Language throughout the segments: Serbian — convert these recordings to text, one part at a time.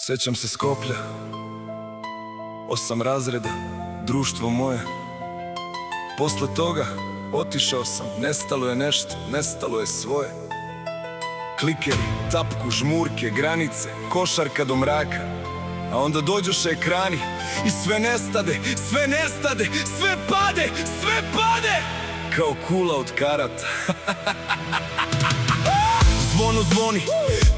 Sećam se Skoplja, 8 razreda, društvo moje. Posle toga otišao sam, nestalo je nešto, nestalo je svoje. Klikeri, tapku, žmurke, granice, košarka do mraka. A onda dođoše ekrani i sve nestade, sve nestade, sve pade, sve pade kao kula od karata. Zvono zvoni,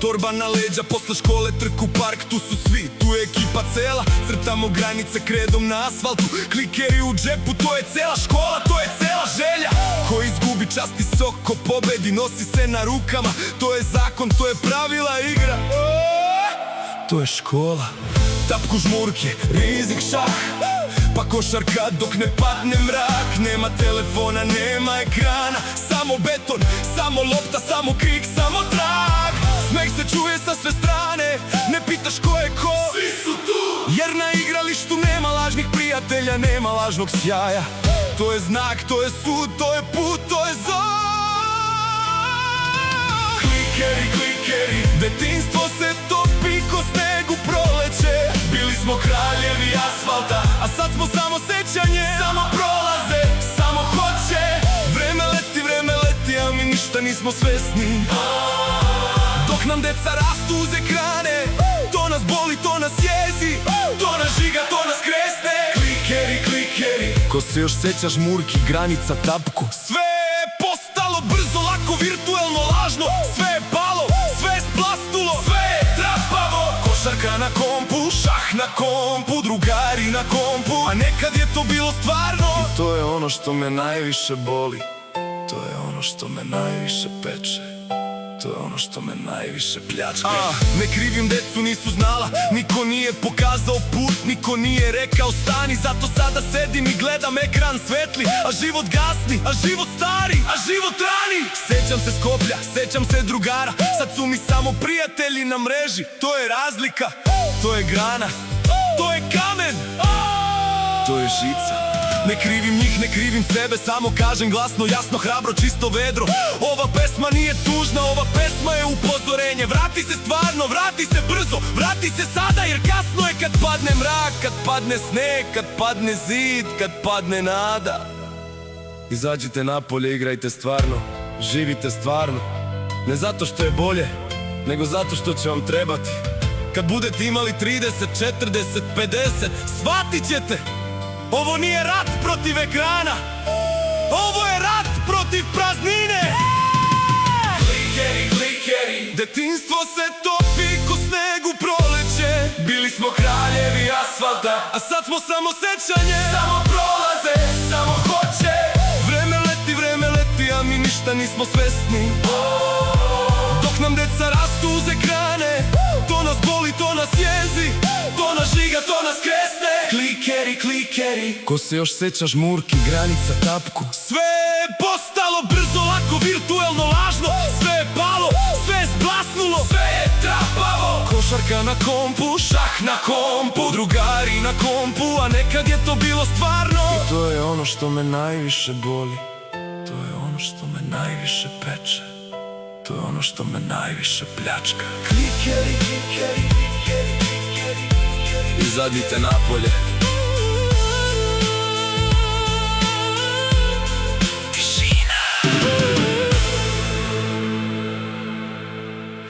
torba na leđa, posle škole trk u park, tu su svi, tu je ekipa cela. Crtamo granice kredom na asfaltu, klikeri u džepu, to je cela škola, to je cela želja. Ko izgubi časti sok, ko pobedi nosi se na rukama, to je zakon, to je pravila igra. To je škola. Tapku, žmurke, rizik, šah, pa košarka dok ne padne mrak. Nema telefona, nema ekrana, samo beton, samo lopta, samo krik, samo trag. Smeh se čuje sa sve strane, ne pitaš ko je ko, svi su tu. Jer na igralištu nema lažnih prijatelja, nema lažnog sjaja. To je znak, to je sud, to je put, to je zon. Klikeri, klikeri, detinjstvo se topi ko sneg u proleće. Bili smo kraljevi asfalta, a sad smo samo sećanje. Samo prolaze, samo hoće. Vreme leti, a mi ništa nismo svesni. Dok nam deca rastu uz ekrane, to nas boli, to nas jezi, to nas žiga, to nas kresne. Klikeri, klikeri, ko se još seća žmurki, granica, tapku. Sve je postalo brzo, lako, virtuelno, lažno. Sve je palo, sve je splasnulo, sve je trapavo. Košarka na kompu, šah na kompu, drugari na kompu, a nekad je to bilo stvarno. I to je ono što me najviše boli, to je ono što me najviše peče, to je ono što me najviše pljačka. Ne krivim decu, nisu znala, niko nije pokazao put, niko nije rekao stani. Zato sada sedim i gledam ekran svetli, a život gasni, a život stari, a život rani. Sećam se Skoplja, sećam se drugara, sad su mi samo prijatelji na mreži. To je razlika, to je grana, to je kamen, to je žica. Ne krivim njih, ne krivim sebe, samo kažem glasno, jasno, hrabro, čisto, vedro. Ova pesma nije tužna, ova pesma je upozorenje. Vrati se stvarno, vrati se brzo, vrati se sada, jer kasno je kad padne mrak, kad padne sneg, kad padne zid, kad padne nada. Izađite napolje, igrajte stvarno, živite stvarno. Ne zato što je bolje, nego zato što će vam trebati. Kad budete imali 30, 40, 50, shvatit ćete. Ovo nije rat protiv ekrana, ovo je rat protiv praznine. Klikeri, klikeri, detinjstvo se topi ko sneg u proleće. Bili smo kraljevi asfalta, a sad smo samo sećanje. Samo prolaze, samo hoće. Vreme leti, a mi ništa nismo svesni. Dok nam deca rastu uz ekrane, to nas boli, to nas jezi, to nas žiga, to nas kresne. Klikeri, klikeri, ko se još seća žmurki, granica, tapku. Sve je postalo brzo, lako, virtuelno, lažno. Sve je palo, sve je zblasnulo, sve je trapavo. Košarka na kompu, šah na kompu, drugari na kompu, a nekad je to bilo stvarno. I to je ono što me najviše boli, to je ono što me najviše peče, to je ono što me najviše pljačka. Klikeri, klikeri, klikeri, klikeri, klikeri. Izađite napolje,